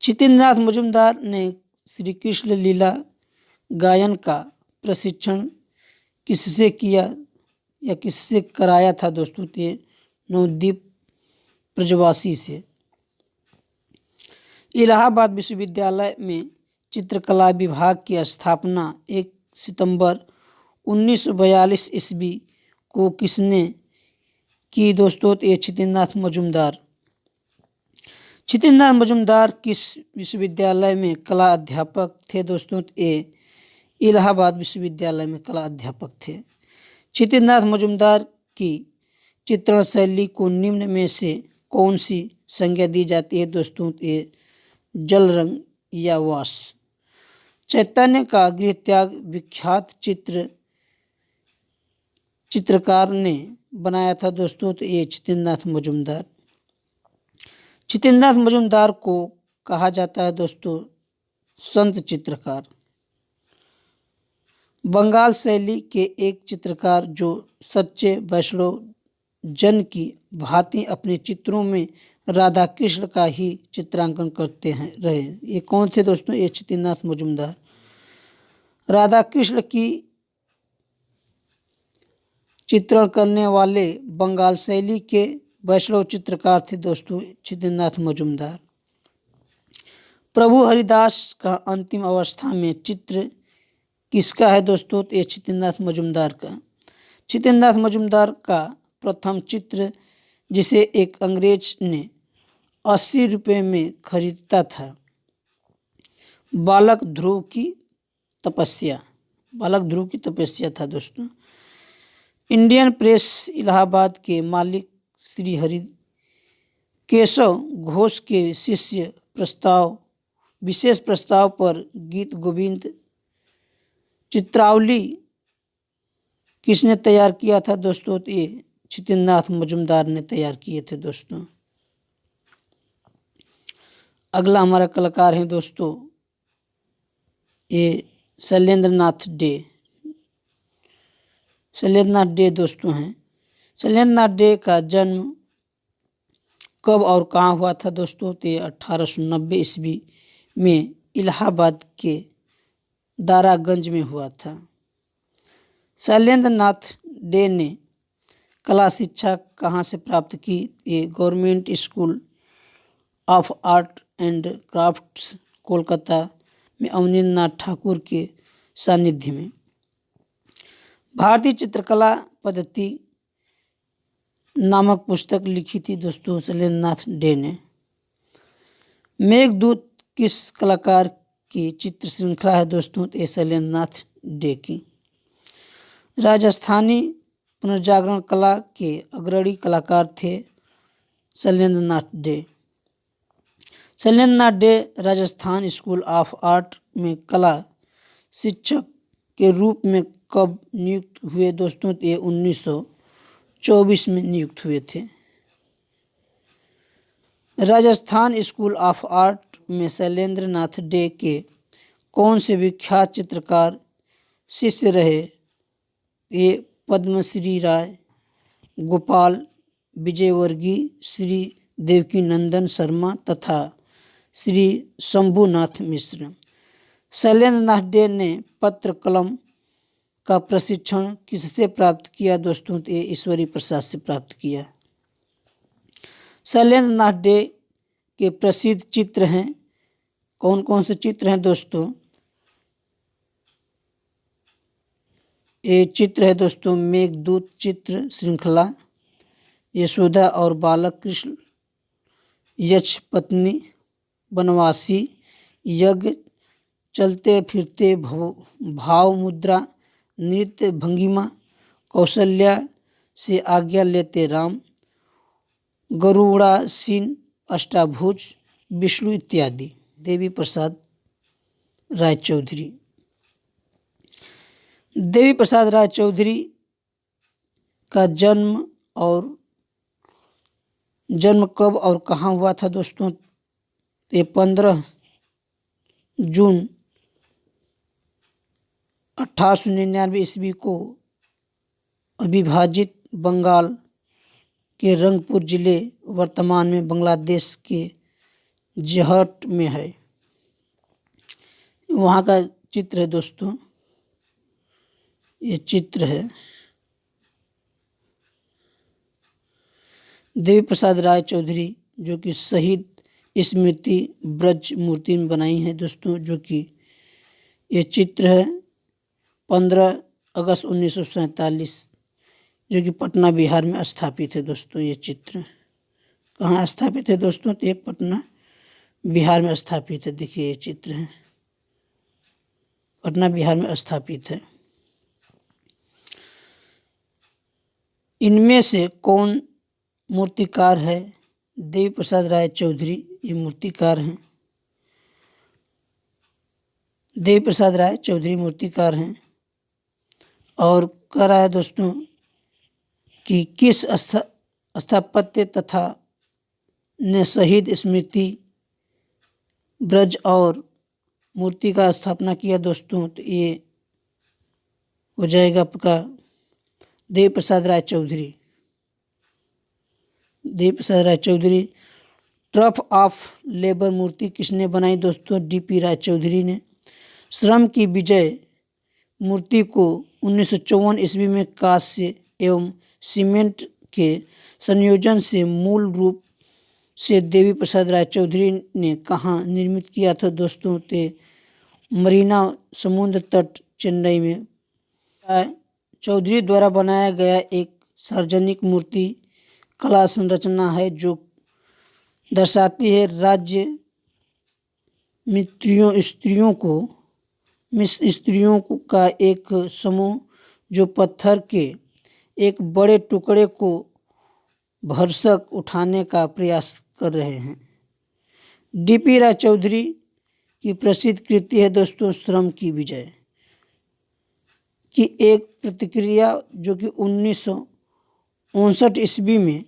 [SPEAKER 1] छितेंद्र नाथ मजूमदार ने श्री कृष्ण लीला गायन का प्रशिक्षण किससे किया या किससे कराया था दोस्तों? ये नवदीप ब्रजवासी से। इलाहाबाद विश्वविद्यालय में चित्रकला विभाग की स्थापना 1 सितंबर 1942 ईस्वी को किसने की दोस्तों? ये छितेंद्र नाथ मजूमदार। छितेंद्र नाथ मजूमदार किस विश्वविद्यालय में कला अध्यापक थे दोस्तों? ये इलाहाबाद विश्वविद्यालय में कला अध्यापक थे। छितेंद्र नाथ मजूमदार की चित्रण शैली को निम्न में से कौन सी संज्ञा दी जाती है दोस्तों? ये जल रंग या वास। चैतन्य का गृह त्याग विख्यात चित्रकार ने बनाया था दोस्तों, तो ये छितेंद्रनाथ मजूमदार। छितेंद्रनाथ मजूमदार को कहा जाता है दोस्तों संत चित्रकार। बंगाल शैली के एक चित्रकार जो सच्चे वैष्णव जन की भांति अपने चित्रों में राधा कृष्ण का ही चित्रांकन करते हैं रहे। ये कौन थे दोस्तों? ये छितेंद्रनाथ मजूमदार। राधा कृष्ण की चित्रण करने वाले बंगाल शैली के वैष्णव चित्रकार थे दोस्तों छितेंद्रनाथ मजूमदार। प्रभु हरिदास का अंतिम अवस्था में चित्र किसका है दोस्तों? ये छितेंद्रनाथ मजूमदार का। छितेंद्रनाथ मजूमदार का प्रथम चित्र जिसे एक अंग्रेज ने 80 रुपये में खरीदता था, बालक ध्रुव की तपस्या। बालक ध्रुव की तपस्या था दोस्तों। इंडियन प्रेस इलाहाबाद के मालिक श्री हरि केशव घोष के शिष्य विशेष प्रस्ताव पर गीत गोविंद चित्रावली किसने तैयार किया था दोस्तों? तो ये छितेंद्रनाथ मजूमदार ने तैयार किए थे दोस्तों। अगला हमारा कलाकार हैं दोस्तों ये शैलेंद्रनाथ डे। शैलेंद्रनाथ डे दोस्तों हैं। शैलेंद्रनाथ डे का जन्म कब और कहाँ हुआ था दोस्तों? तो 1890 ईस्वी में इलाहाबाद के दारागंज में हुआ था। शैलेंद्रनाथ डे ने कला शिक्षा कहाँ से प्राप्त की? ये government school of art and crafts Kolkata में अवनींद्रनाथ ठाकुर के सानिध्य में। भारतीय चित्रकला पद्धति नामक पुस्तक लिखी थी दोस्तों शैलेंद्रनाथ डे ने। मेघदूत किस कलाकार की चित्र श्रृंखला है दोस्तों? ये शैलेंद्रनाथ डे की। राजस्थानी पुनर्जागरण कला के अग्रणी कलाकार थे Sailendranath Dey. Sailendranath Dey Rajasthan school of art में कला शिक्षक के रूप में कब नियुक्त हुए दोस्तों? ये 1924 में नियुक्त हुए थे। राजस्थान स्कूल ऑफ आर्ट में शैलेंद्रनाथ डे के कौन से विख्यात चित्रकार शिष्य रहे? ये पद्मश्री राय, गोपाल विजयवर्गीय, श्री देवकीनंदन शर्मा तथा श्री शंभुनाथ मिश्र। शैलेंद्रनाथ डे ने पत्र कलम का प्रशिक्षण किससे प्राप्त किया दोस्तों? ये ईश्वरी प्रसाद से प्राप्त किया। शैलेंद्रनाथ डे के प्रसिद्ध चित्र हैं, कौन कौन से चित्र हैं दोस्तों? ये चित्र है दोस्तों मेघदूत चित्र श्रृंखला, यशोदा और बालक कृष्ण, यक्ष पत्नी, वनवासी, यज्ञ, चलते फिरते भाव मुद्रा, नृत्य भंगिमा, कौशल्या से आज्ञा लेते राम, गरुड़ासीन, अष्टाभुज, विष्णु इत्यादि। देवी प्रसाद राय चौधरी। देवी प्रसाद राय चौधरी का जन्म कब और कहाँ हुआ था दोस्तों? ये 15 जून 1899 ईस्वी को अविभाजित बंगाल के रंगपुर जिले वर्तमान में बांग्लादेश के जोहट में है। वहाँ का चित्र है दोस्तों, ये चित्र है। देवी प्रसाद राय चौधरी जो कि शहीद स्मृति ब्रज मूर्ति में बनाई है दोस्तों, जो कि ये चित्र है 15 अगस्त 1947 जो कि पटना बिहार में स्थापित है दोस्तों। ये चित्र कहाँ स्थापित है दोस्तों? तो ये पटना बिहार में स्थापित है। देखिए ये चित्र है, पटना बिहार में स्थापित है। इनमें से कौन मूर्तिकार है? देवी प्रसाद राय चौधरी ये मूर्तिकार हैं। देवी प्रसाद राय चौधरी मूर्तिकार हैं। और कह रहा है दोस्तों कि किस स्थापत्य तथा ने शहीद स्मृति ब्रज और मूर्ति का स्थापना किया दोस्तों, तो ये हो जाएगा आपका Devi Prasad Rai Chaudhary. Devi Prasad Rai Chaudhary. Trough of labour मूर्ति किसने बनाई दोस्तों? डीपी राय चौधरी ने। श्रम की विजय मूर्ति को 1954 ईस्वी में कांस्य एवं सीमेंट के संयोजन से मूल रूप से देवी प्रसाद राय चौधरी ने कहाँ निर्मित किया था दोस्तों? ते मरीना समुद्र तट चेन्नई में। चौधरी द्वारा बनाया गया एक सार्वजनिक मूर्ति कला संरचना है जो दर्शाती है राज्य स्त्रियों का एक समूह जो पत्थर के एक बड़े टुकड़े को भरसक उठाने का प्रयास कर रहे हैं। डीपी राय चौधरी की प्रसिद्ध कृति है दोस्तों श्रम की विजय की एक प्रतिक्रिया जो कि 1959 ईस्वी में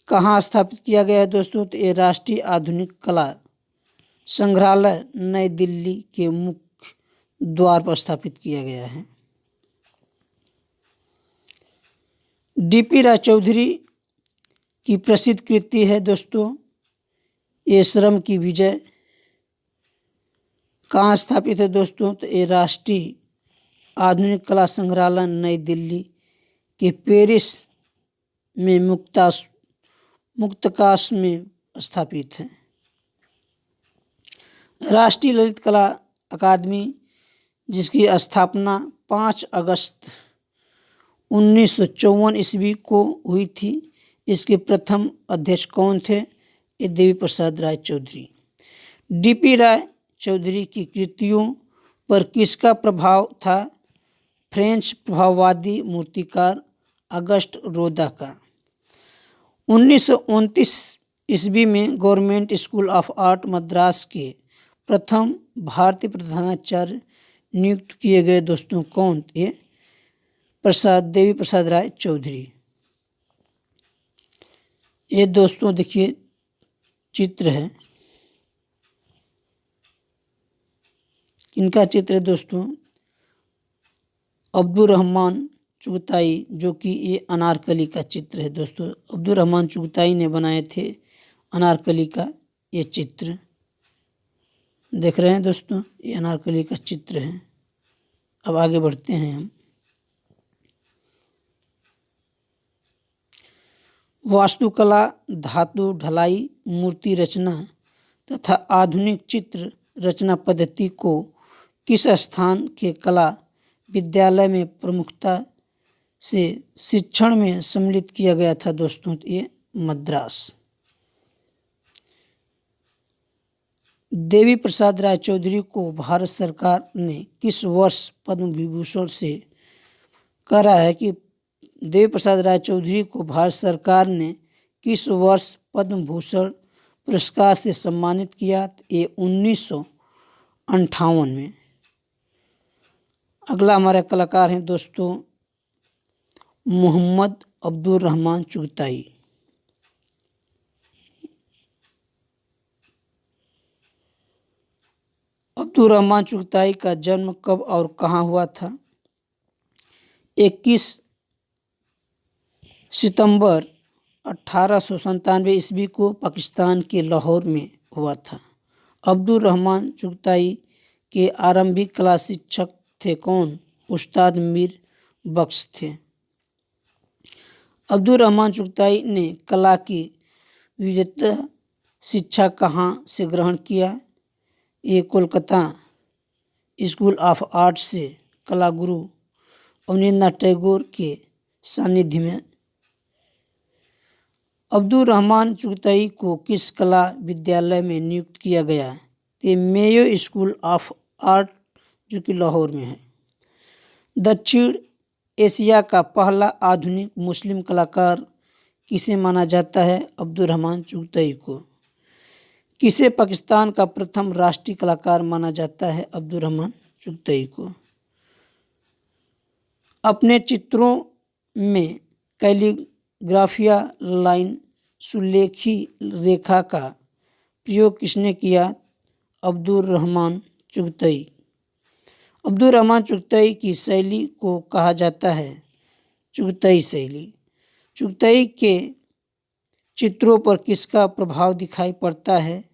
[SPEAKER 1] कहाँ स्थापित किया गया है दोस्तों? तो ये राष्ट्रीय आधुनिक कला संग्रहालय नई दिल्ली के मुख्य द्वार पर स्थापित किया गया है। डीपी राय चौधरी की प्रसिद्ध कृति है दोस्तों ये श्रम की विजय। कहाँ स्थापित है दोस्तों? तो ये राष्ट्रीय आधुनिक कला संग्रहालय नई दिल्ली के पेरिस में मुक्तकाश में स्थापित है। राष्ट्रीय ललित कला अकादमी जिसकी स्थापना 5 अगस्त 1954 ईस्वी को हुई थी, इसके प्रथम अध्यक्ष कौन थे? ये देवी प्रसाद राय चौधरी। डीपी राय चौधरी की कृतियों पर किसका प्रभाव था? फ्रेंच प्रभाववादी मूर्तिकार अगस्ट रोदा का। 1929 ईस्वी में government school of art Madras के प्रथम भारतीय प्रधानाचार्य नियुक्त किए गए दोस्तों कौन? ये देवी प्रसाद राय चौधरी। ये दोस्तों देखिए चित्र है, इनका चित्र है दोस्तों अब्दुल रहमान चुगताई, जो कि ये अनारकली का चित्र है दोस्तों। अब्दुल रहमान चुगताई ने बनाए थे अनारकली का ये चित्र, देख रहे हैं दोस्तों, ये अनारकली का चित्र है। अब आगे बढ़ते हैं हम। वास्तुकला, धातु ढलाई, मूर्ति रचना तथा आधुनिक चित्र रचना पद्धति को किस स्थान के कला विद्यालय में प्रमुखता से शिक्षण में सम्मिलित किया गया था दोस्तों? ये मद्रास। देवी प्रसाद राय चौधरी को भारत सरकार ने किस वर्ष पद्म विभूषण से कह रहा है कि देवी प्रसाद राय चौधरी को भारत सरकार ने किस वर्ष पद्म भूषण पुरस्कार से सम्मानित किया? ये 1958 में। अगला हमारे कलाकार हैं दोस्तों मोहम्मद अब्दुल रहमान चुगताई। अब्दुल रहमान चुगताई का जन्म कब और कहाँ हुआ था? 21 सितंबर 1897 ईस्वी को पाकिस्तान के लाहौर में हुआ था। अब्दुल रहमान चुगताई के आरंभिक कला शिक्षक थे कौन? उस्ताद मीर बख्श थे। अब्दुल रहमान चुगताई ने कला की विविधता शिक्षा कहाँ से ग्रहण किया? ये कोलकाता स्कूल ऑफ आर्ट से कला गुरु अवनींद्रनाथ टैगोर के सानिध्य में। अब्दुल रहमान चुगताई को किस कला विद्यालय में नियुक्त किया गया? ये मेयो स्कूल ऑफ आर्ट जो कि लाहौर में है। दक्षिण एशिया का पहला आधुनिक मुस्लिम कलाकार किसे माना जाता है? अब्दुल रहमान चुगताई को। किसे पाकिस्तान का प्रथम राष्ट्रीय कलाकार माना जाता है? अब्दुल रहमान चुगतई को। अपने चित्रों में कैलीग्राफिया लाइन सुलेखी रेखा का प्रयोग किसने किया? अब्दुल रहमान चुगतई। अब्दुल रहमान चुगतई की शैली को कहा जाता है चुगतई शैली। चुगतई के चित्रों पर किसका प्रभाव दिखाई पड़ता है?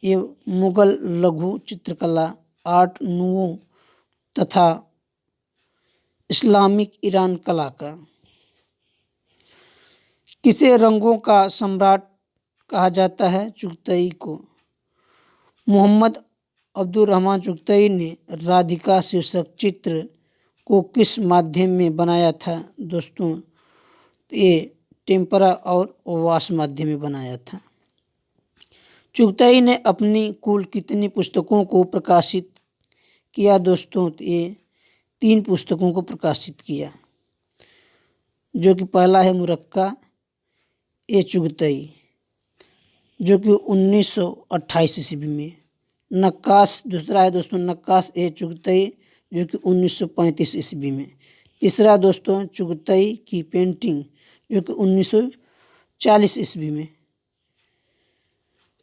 [SPEAKER 1] ये मुगल लघु चित्रकला, आर्ट नूवो तथा इस्लामिक ईरान कला का। किसे रंगों का सम्राट कहा जाता है? चुगतई को। मोहम्मद अब्दुल रहमान चुगतई ने राधिका शीर्षक चित्र को किस माध्यम में बनाया था? दोस्तों, ये टेम्परा और वाश माध्यम में बनाया था। चुगतई ने अपनी कुल कितनी पुस्तकों को प्रकाशित किया? दोस्तों, ये 3 पुस्तकों को प्रकाशित किया, जो कि पहला है मुरक्का ए चुगतई, जो कि 1928 ईस्वी में। नक्काश दूसरा है दोस्तों, नक्काश ए चुगतई, जो कि 1935 ईस्वी में। तीसरा दोस्तों चुगतई की पेंटिंग, जो कि 1940 ईस्वी में।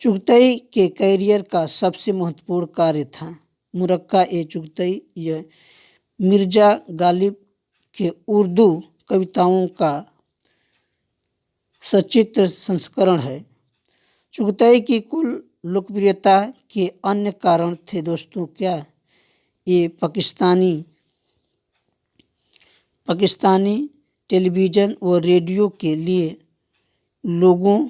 [SPEAKER 1] चुगतई के कैरियर का सबसे महत्वपूर्ण कार्य था मुरक्का ए चुगतई। यह मिर्जा गालिब के उर्दू कविताओं का सचित्र संस्करण है। चुगतई की कुल लोकप्रियता के अन्य कारण थे दोस्तों क्या? ये पाकिस्तानी टेलीविज़न व रेडियो के लिए लोगों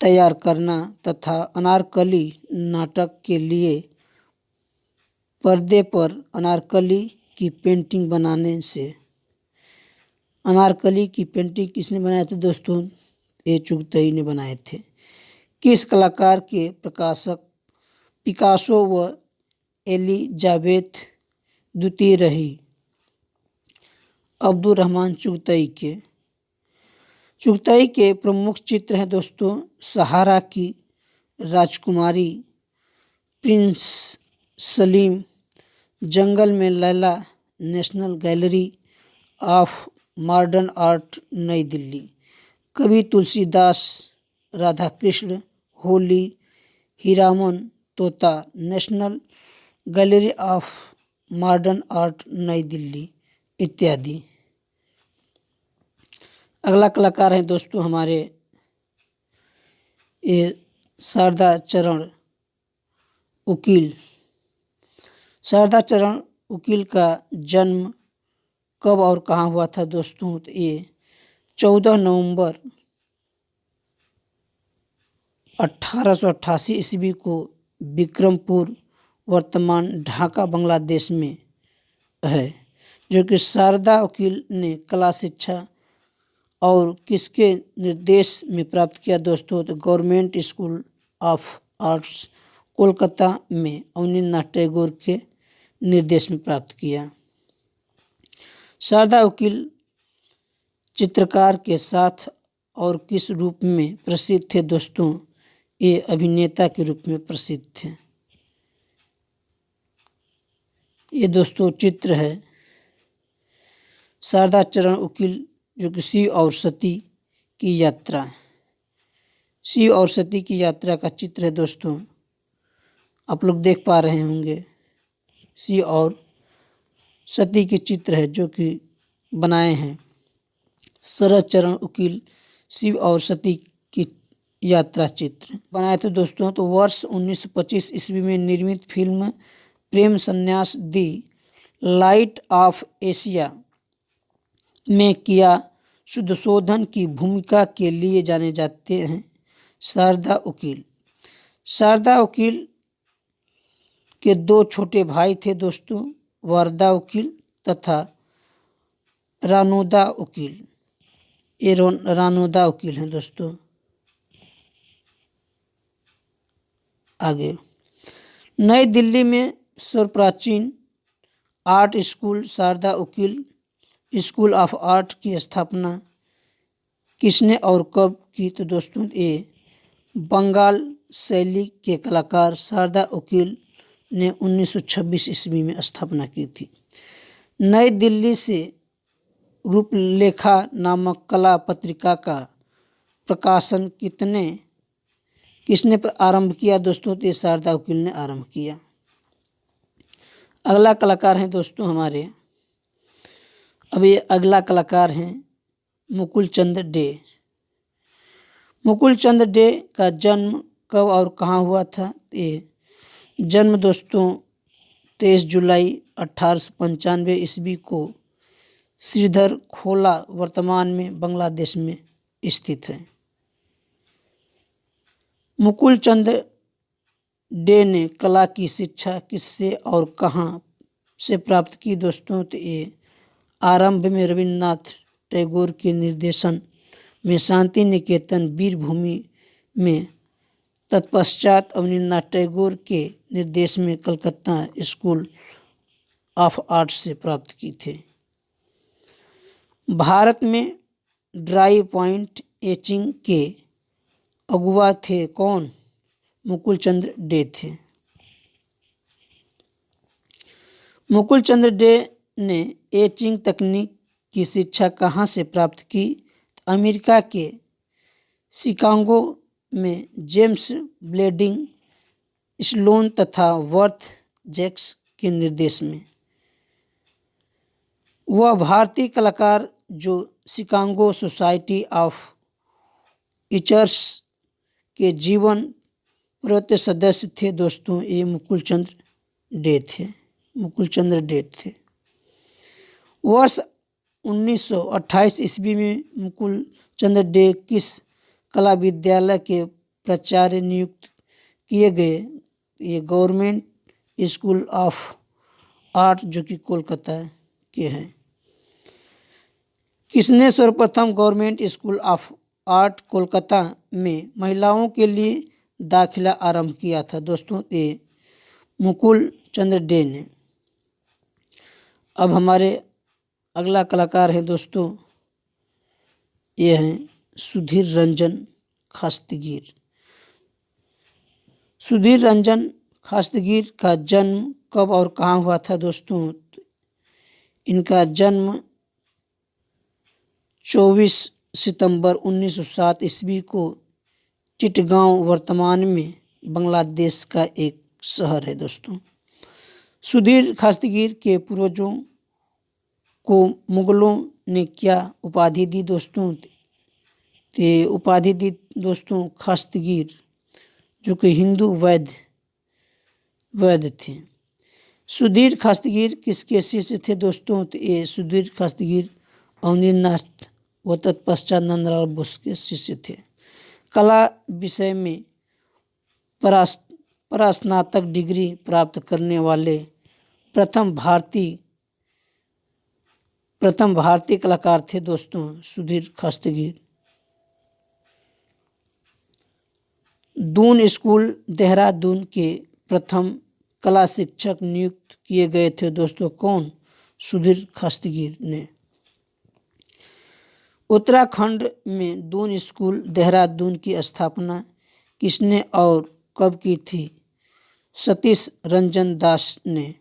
[SPEAKER 1] तैयार करना तथा अनारकली नाटक के लिए पर्दे पर अनारकली की पेंटिंग बनाने से। अनारकली की पेंटिंग किसने बनाए थे दोस्तों? ये चुगतई ने बनाए थे। किस कलाकार के प्रकाशक पिकासो व एलिजाबेथ द्वितीय रही? अब्दुल रहमान चुगतई के। चुगतई के प्रमुख चित्र हैं दोस्तों सहारा की राजकुमारी, प्रिंस सलीम, जंगल में Laila, national gallery of modern art नई दिल्ली, कवि तुलसीदास, राधा कृष्ण, होली, हीरामन तोता, national gallery of modern art नई दिल्ली इत्यादि। अगला कलाकार है दोस्तों हमारे ये शारदा चरण उकील। शारदा चरण उकील का जन्म कब और कहाँ हुआ था दोस्तों? तो ये 14 नवंबर 1888 ईस्वी को विक्रमपुर वर्तमान ढाका बांग्लादेश में है, जो कि शारदा उकील ने कला शिक्षा और किसके निर्देश में प्राप्त किया दोस्तों? तो government school of arts Kolkata में अवनींद्रनाथ टैगोर के निर्देश में प्राप्त किया। शारदा उकील चित्रकार के साथ और किस रूप में प्रसिद्ध थे दोस्तों? ये अभिनेता के रूप में प्रसिद्ध थे। ये दोस्तों चित्र है शारदा चरण उकील, जो कि शिव और सती की यात्रा, शिव और सती की यात्रा का चित्र है दोस्तों। आप लोग देख पा रहे होंगे शिव और सती के चित्र है जो कि बनाए हैं शरद चरण उकील। शिव और सती की यात्रा चित्र बनाए थे दोस्तों। तो वर्ष 1925 ईस्वी में निर्मित फिल्म प्रेम संन्यास दी लाइट ऑफ एशिया में किया शुद्धशोधन की भूमिका के लिए जाने जाते हैं शारदा उकील। शारदा उकील के 2 छोटे भाई थे दोस्तों, वरदा उकील तथा रानोदा उकील। ये रानोदा उकील हैं दोस्तों। आगे नई दिल्ली में सर्वप्राचीन art school Sarada Ukil school of art की स्थापना किसने और कब की? तो दोस्तों ये बंगाल शैली के कलाकार शारदा उकील ने 1926 ईस्वी में स्थापना की थी। नई दिल्ली से रूपलेखा नामक कला पत्रिका का प्रकाशन किसने आरंभ किया दोस्तों? तो ये शारदा उकील ने आरंभ किया। अगला कलाकार हैं दोस्तों हमारे, अब ये अगला कलाकार हैं मुकुल चंद डे। मुकुल चंद डे का जन्म कब और कहाँ हुआ था? ये जन्म दोस्तों 23 जुलाई 1895 ईस्वी को श्रीधर खोला वर्तमान में बांग्लादेश में स्थित है। मुकुल चंद डे ने कला की शिक्षा किससे और कहाँ से प्राप्त की दोस्तों? तो ये आरंभ में रविन्द्रनाथ टैगोर के निर्देशन में शांति निकेतन वीरभूमि में, तत्पश्चात अवनींद्रनाथ टैगोर के निर्देश में कलकत्ता स्कूल ऑफ आर्ट से प्राप्त की थे। भारत में ड्राई पॉइंट एचिंग के अगुआ थे कौन? मुकुल चंद्र डे थे। मुकुल चंद्र डे ने एचिंग तकनीक की शिक्षा कहाँ से प्राप्त की? अमेरिका के शिकागो में जेम्स ब्लेडिंग स्लोन तथा वर्थ जैक्स के निर्देश में। वह भारतीय कलाकार जो शिकागो सोसाइटी ऑफ टीचर्स के जीवन प्रवृत्त सदस्य थे दोस्तों, ये मुकुल चंद्र डे थे। वर्ष 1928 ईस्वी में मुकुल चंद्र डे किस कला विद्यालय के प्राचार्य नियुक्त किए गए? ये गवर्नमेंट स्कूल ऑफ आर्ट जो कि कोलकाता के हैं। किसने सर्वप्रथम government school of art Kolkata में महिलाओं के लिए दाखिला आरंभ किया था दोस्तों? ये मुकुल चंद्र डे ने। अब हमारे अगला कलाकार है दोस्तों, ये हैं सुधीर रंजन खास्तगीर। सुधीर रंजन खास्तगीर का जन्म कब और कहाँ हुआ था दोस्तों? इनका जन्म 24 सितंबर 1907 ईस्वी को चिटगांव वर्तमान में बांग्लादेश का एक शहर है दोस्तों। सुधीर खास्तगीर के पूर्वजों को मुगलों ने क्या उपाधि दी दोस्तों? ये उपाधि दी दोस्तों खास्तगीर, जो कि हिंदू वैद्य थे। सुधीर खास्तगीर किसके शिष्य थे दोस्तों? तो ये सुधीर खास्तगीर अवनींद्रनाथ व तत्पश्चात नंदलाल बोस के शिष्य थे। कला विषय में परास्नातक डिग्री प्राप्त करने वाले प्रथम भारतीय कलाकार थे दोस्तों सुधीर खास्तगीर। दून स्कूल देहरादून के प्रथम कला शिक्षक नियुक्त किए गए थे दोस्तों कौन? सुधीर खास्तगीर ने। उत्तराखंड में दून स्कूल देहरादून की स्थापना किसने और कब की थी? सतीश रंजन दास ने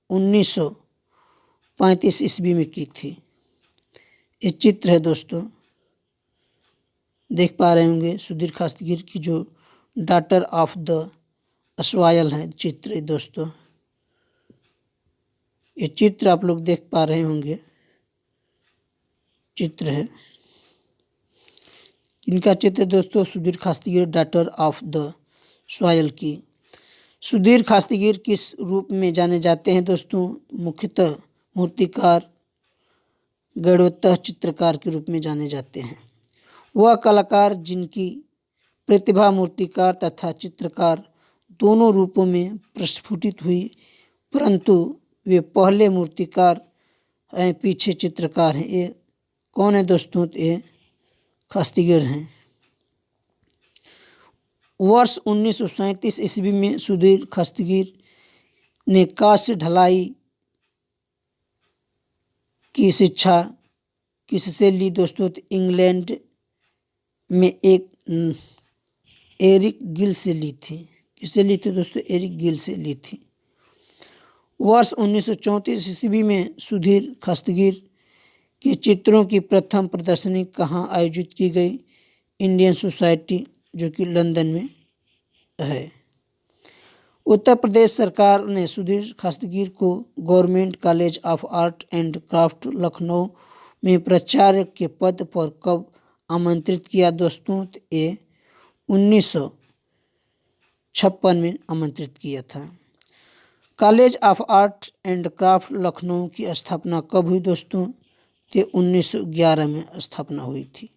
[SPEAKER 1] 1935 ईस्वी में की थी। ये चित्र है दोस्तों, देख पा रहे होंगे सुधीर खास्तगीर की जो डॉटर ऑफ द अस्वायल है चित्र दोस्तों। ये चित्र आप लोग देख पा रहे होंगे, चित्र है इनका चित्र दोस्तों Sudhir Khastgir daughter of the soil की। सुधीर खास्तगीर किस रूप में जाने जाते हैं दोस्तों? मुख्यतः मूर्तिकार, गणवत्तः चित्रकार के रूप में जाने जाते हैं। वह कलाकार जिनकी प्रतिभा मूर्तिकार तथा चित्रकार दोनों रूपों में प्रस्फुटित हुई, परंतु वे पहले मूर्तिकार हैं पीछे चित्रकार हैं। ये कौन है दोस्तों? ये खास्तगीर हैं। वर्ष 1937 ईस्वी में सुधीर खास्तगीर ने कांस्य ढलाई की शिक्षा किससे ली दोस्तों? इंग्लैंड में एक एरिक गिल से ली थी। किससे ली थी दोस्तों? एरिक गिल से ली थी। वर्ष 1934 ईस्वी में सुधीर खस्तगीर के चित्रों की प्रथम प्रदर्शनी कहाँ आयोजित की गई? इंडियन सोसाइटी, जो कि लंदन में है। उत्तर प्रदेश सरकार ने सुधीर खस्तगीर को government college of art and craft Lucknow में प्राचार्य के पद पर कब आमंत्रित किया दोस्तों? ये 1956 में आमंत्रित किया था। College of art and craft Lucknow की स्थापना कब हुई दोस्तों? ये 1911 में स्थापना हुई थी।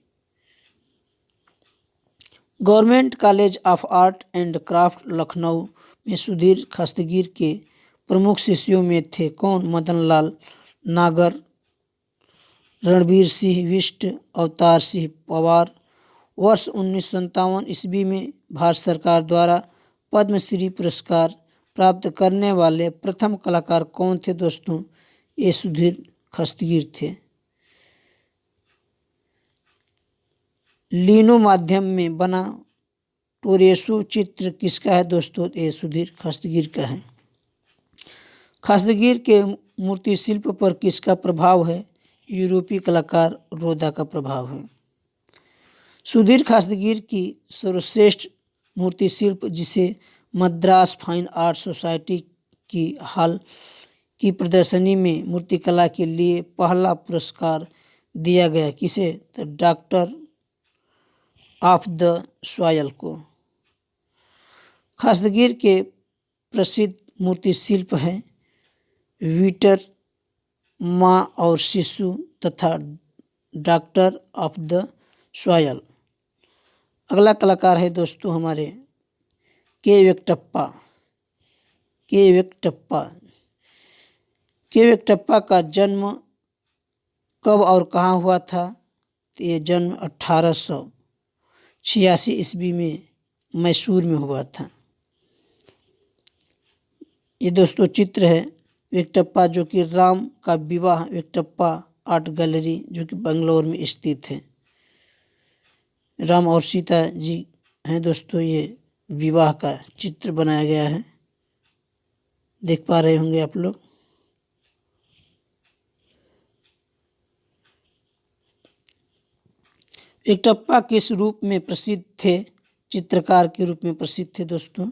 [SPEAKER 1] Government college of art and craft Lucknow में सुधीर खस्तगीर के प्रमुख शिष्यों में थे कौन? मदन लाल नागर, रणबीर सिंह बिष्ट, अवतार सिंह पवार। वर्ष 1957 ईस्वी में भारत सरकार द्वारा पद्मश्री पुरस्कार प्राप्त करने वाले प्रथम कलाकार कौन थे दोस्तों? ये सुधीर खस्तगीर थे। लिनो माध्यम में बना टोरेसो चित्र किसका है दोस्तों? ये सुधीर खस्तगीर का है। खस्तगीर के मूर्ति शिल्प पर किसका प्रभाव है? यूरोपीय कलाकार रोदा का प्रभाव है। सुधीर खस्तगीर की सर्वश्रेष्ठ मूर्ति शिल्प, जिसे मद्रास फाइन आर्ट सोसाइटी की हाल की प्रदर्शनी में मूर्तिकला के लिए पहला पुरस्कार दिया गया, किसे? तो डॉक्टर ऑफ द सॉयल को। खस्तगीर के प्रसिद्ध मूर्ति शिल्प हैं वीटर, माँ और शिशु तथा डॉक्टर ऑफ द सॉयल। अगला कलाकार है दोस्तों हमारे के वेंकटप्पा। के वेंकटप्पा का जन्म कब और कहाँ हुआ था? तो ये जन्म 1886 ईस्वी में मैसूर में हुआ था। ये दोस्तों चित्र है वेंकटप्पा, जो कि राम का विवाह वेंकटप्पा आर्ट गैलरी, जो कि बेंगलोर में स्थित है। राम और सीता जी हैं दोस्तों, ये विवाह का चित्र बनाया गया है, देख पा रहे होंगे आप लोग। वेंकटप्पा किस रूप में प्रसिद्ध थे? चित्रकार के रूप में प्रसिद्ध थे दोस्तों।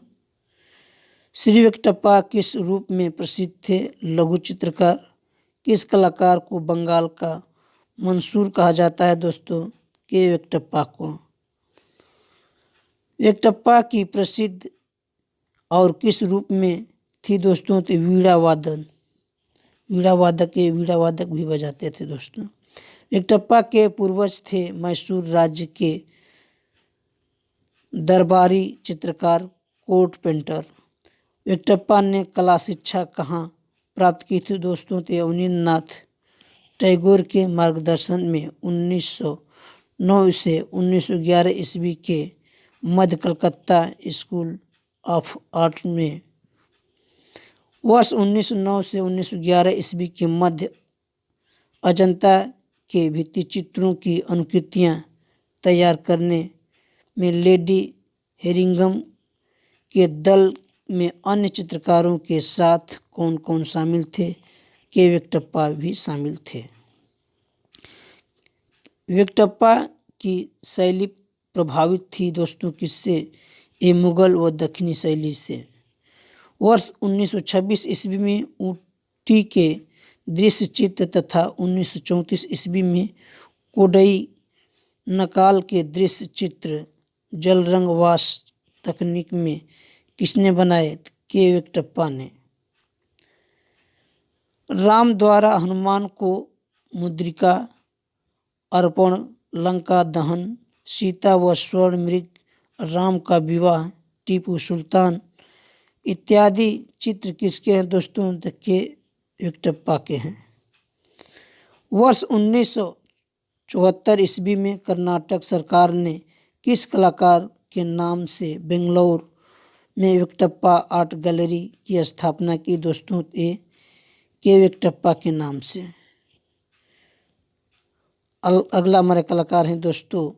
[SPEAKER 1] श्री वेंकटप्पा किस रूप में प्रसिद्ध थे? लघु चित्रकार। किस कलाकार को बंगाल का मंसूर कहा जाता है दोस्तों? के वेंकटप्पा को। वेंकटप्पा की प्रसिद्ध और किस रूप में थी दोस्तों? तो वीणा वादन। वीणा वादक भी बजाते थे दोस्तों। वेंकटप्पा के पूर्वज थे मैसूर राज्य के दरबारी चित्रकार कोर्ट पेंटर। वेंकटप्पा ने कला शिक्षा कहाँ प्राप्त की थी दोस्तों? तो अवनींद्रनाथ टैगोर के मार्गदर्शन में 1909 से 1911 ईस्वी के मध्य कलकत्ता स्कूल ऑफ आर्ट में। वर्ष 1909 से 1911 ईस्वी के मध्य अजंता के भित्ति चित्रों की अनुकृतियाँ तैयार करने में लेडी हेरिंगम के दल में अन्य चित्रकारों के साथ कौन कौन शामिल थे? के वेंकटप्पा भी शामिल थे। वेंकटप्पा की शैली प्रभावित थी दोस्तों किससे? ये मुगल व दक्षिणी शैली से। वर्ष 1926 ईस्वी में ऊटी के दृश्य चित्र तथा 1934 ईस्वी में कोडई नकाल के दृश्य चित्र जल रंग वाश तकनीक में किसने बनाए? के वेंकटप्पा ने। राम द्वारा हनुमान को मुद्रिका अर्पण, लंका दहन, सीता व स्वर्ण मृग, राम का विवाह, टीपू सुल्तान इत्यादि चित्र किसके हैं दोस्तों? के वेंकटप्पा के हैं। वर्ष 1974 ईस्वी में कर्नाटक सरकार ने किस कलाकार के नाम से बेंगलोर में वेंकटप्पा आर्ट गैलरी की स्थापना की दोस्तों? ये के वेंकटप्पा के नाम से। अगला हमारे कलाकार हैं दोस्तों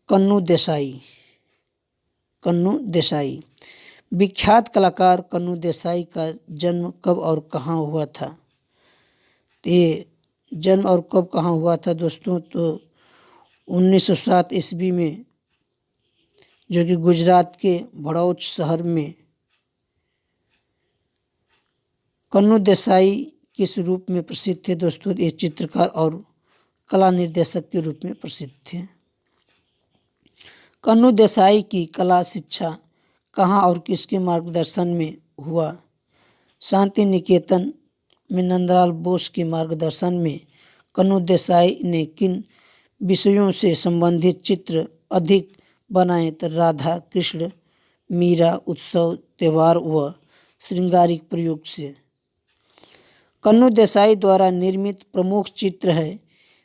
[SPEAKER 1] कन्नू देसाई। कन्नू देसाई। विख्यात कलाकार कन्नू देसाई का जन्म कब और कहाँ हुआ था? तो ये जन्म और कब कहाँ हुआ था दोस्तों? तो 1907 ईस्वी में, जो कि गुजरात के भड़ौच शहर में कन्नू देसाई किस रूप में प्रसिद्ध थे दोस्तों? ये चित्रकार और कला निर्देशक के रूप में प्रसिद्ध थे। कन्नू देसाई की कला शिक्षा कहाँ और किसके मार्गदर्शन में हुआ? शांति निकेतन में नंदलाल बोस के मार्गदर्शन में कन्नू देसाई ने किन विषयों से संबंधित चित्र अधिक बनाए? तो राधा कृष्ण, मीरा, उत्सव, त्यौहार व श्रृंगारिक प्रयोग से। कन्नू देसाई द्वारा निर्मित प्रमुख चित्र है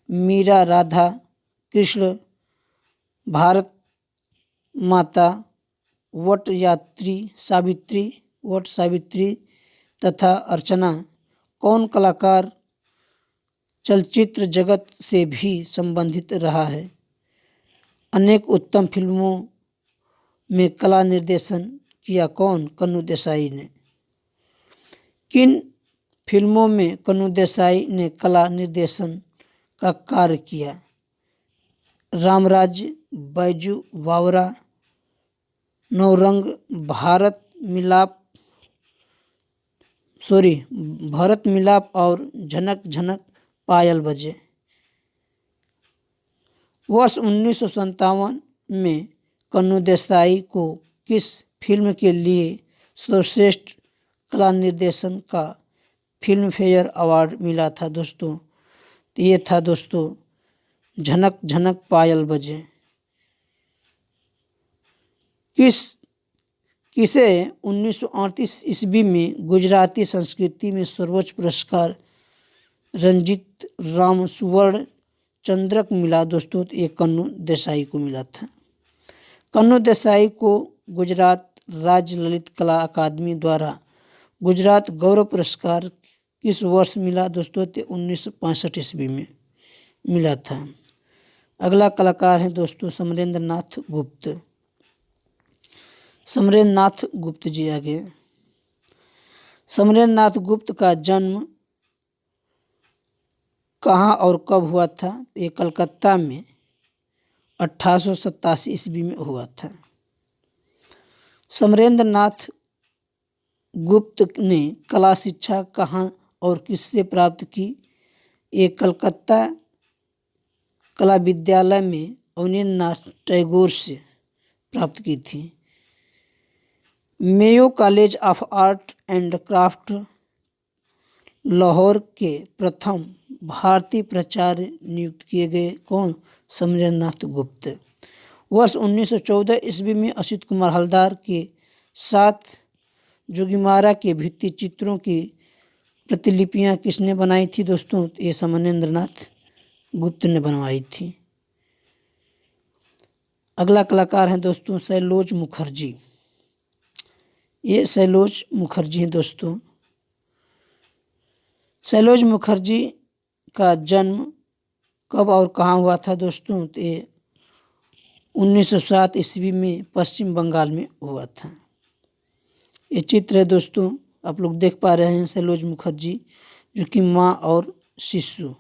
[SPEAKER 1] मीरा, राधा कृष्ण, भारत माता, वट सावित्री तथा अर्चना। कौन कलाकार चलचित्र जगत से भी संबंधित रहा है? अनेक उत्तम फिल्मों में कला निर्देशन किया कौन? कन्नू देसाई ने। किन फिल्मों में कन्नू देसाई ने कला निर्देशन का कार्य किया? रामराज्य, बैजू बावरा, नौरंग, भरत मिलाप और झनक झनक पायल बजे। वर्ष 1957 में कन्नू देसाई को किस फिल्म के लिए सर्वश्रेष्ठ कला निर्देशन का फिल्म फेयर अवार्ड मिला था दोस्तों? तो ये था दोस्तों झनक झनक पायल बजे। किसे 1938 ईस्वी में गुजराती संस्कृति में सर्वोच्च पुरस्कार रंजीत राम सुवर्ण चंद्रक मिला दोस्तों? तो ये कन्नू देसाई को मिला था। कन्नू देसाई को गुजरात राज्य ललित कला अकादमी द्वारा गुजरात गौरव पुरस्कार किस वर्ष मिला दोस्तों? तो 1965 ईस्वी में मिला था। अगला कलाकार है दोस्तों समरेंद्र नाथ गुप्त। समरेंद्र नाथ गुप्त जी आगे। समरेंद्र नाथ गुप्त का जन्म कहाँ और कब हुआ था? ये कलकत्ता में 1887 ईस्वी में हुआ था। समरेंद्र नाथ गुप्त ने कला शिक्षा कहाँ और किससे प्राप्त की? ये कलकत्ता कला विद्यालय में अवनींद्र नाथ टैगोर से प्राप्त की थी। Mayo college of art and craft Lahore के प्रथम भारतीय प्राचार्य नियुक्त किए गए कौन? समरेंद्र नाथ गुप्त। वर्ष 1914 ईस्वी में असित कुमार हलदार के साथ जोगीमारा के भित्ति चित्रों की प्रतिलिपियां किसने बनाई थी दोस्तों? ये समरेंद्र नाथ गुप्त ने बनवाई थी। अगला कलाकार है दोस्तों सैलोज मुखर्जी। ये सैलोज मुखर्जी हैं दोस्तों। सैलोज मुखर्जी का जन्म कब और कहाँ हुआ था दोस्तों? तो ये 1907 ईस्वी में पश्चिम बंगाल में हुआ था। ये चित्र है दोस्तों, आप लोग देख पा रहे हैं सैलोज मुखर्जी जो कि माँ और शिशु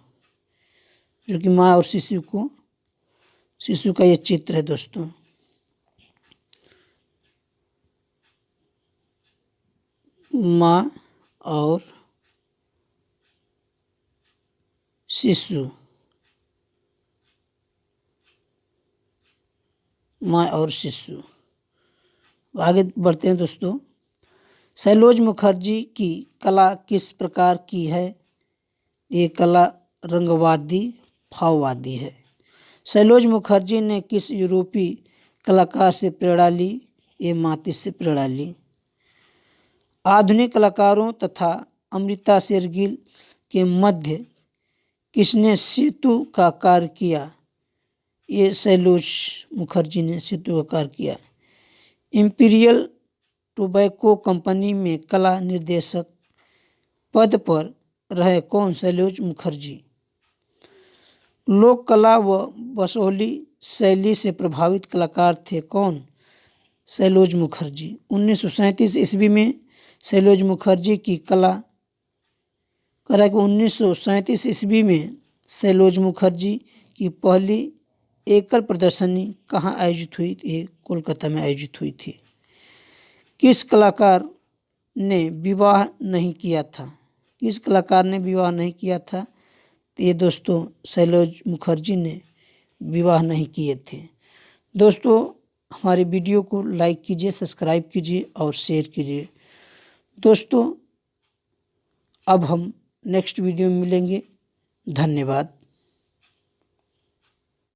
[SPEAKER 1] का ये चित्र है दोस्तों। माँ और शिशु, आगे बढ़ते हैं दोस्तों। सैलोज मुखर्जी की कला किस प्रकार की है? ये कला रंगवादी भाववादी है। सैलोज मुखर्जी ने किस यूरोपीय कलाकार से प्रेरणा ली? ये मातिस से प्रेरणा ली। आधुनिक कलाकारों तथा अमृता शेरगिल के मध्य किसने सेतु का कार्य किया? ये सैलोज मुखर्जी ने सेतु का कार्य किया। इंपीरियल टोबैको कंपनी में कला निर्देशक पद पर रहे कौन? सैलोज मुखर्जी। लोक कला व बसोहली शैली से प्रभावित कलाकार थे कौन? सैलोज मुखर्जी। 1937 ईस्वी में सैलोज मुखर्जी की कला करा कि 1937 ईस्वी में सैलोज मुखर्जी की पहली एकल प्रदर्शनी कहाँ आयोजित हुई? ये कोलकाता में आयोजित हुई थी। किस कलाकार ने विवाह नहीं किया था? किस कलाकार ने विवाह नहीं किया था? तो ये दोस्तों सैलोज मुखर्जी ने विवाह नहीं किए थे। दोस्तों हमारी वीडियो को लाइक कीजिए, सब्सक्राइब कीजिए और शेयर कीजिए। दोस्तों अब हम नेक्स्ट वीडियो में मिलेंगे। धन्यवाद।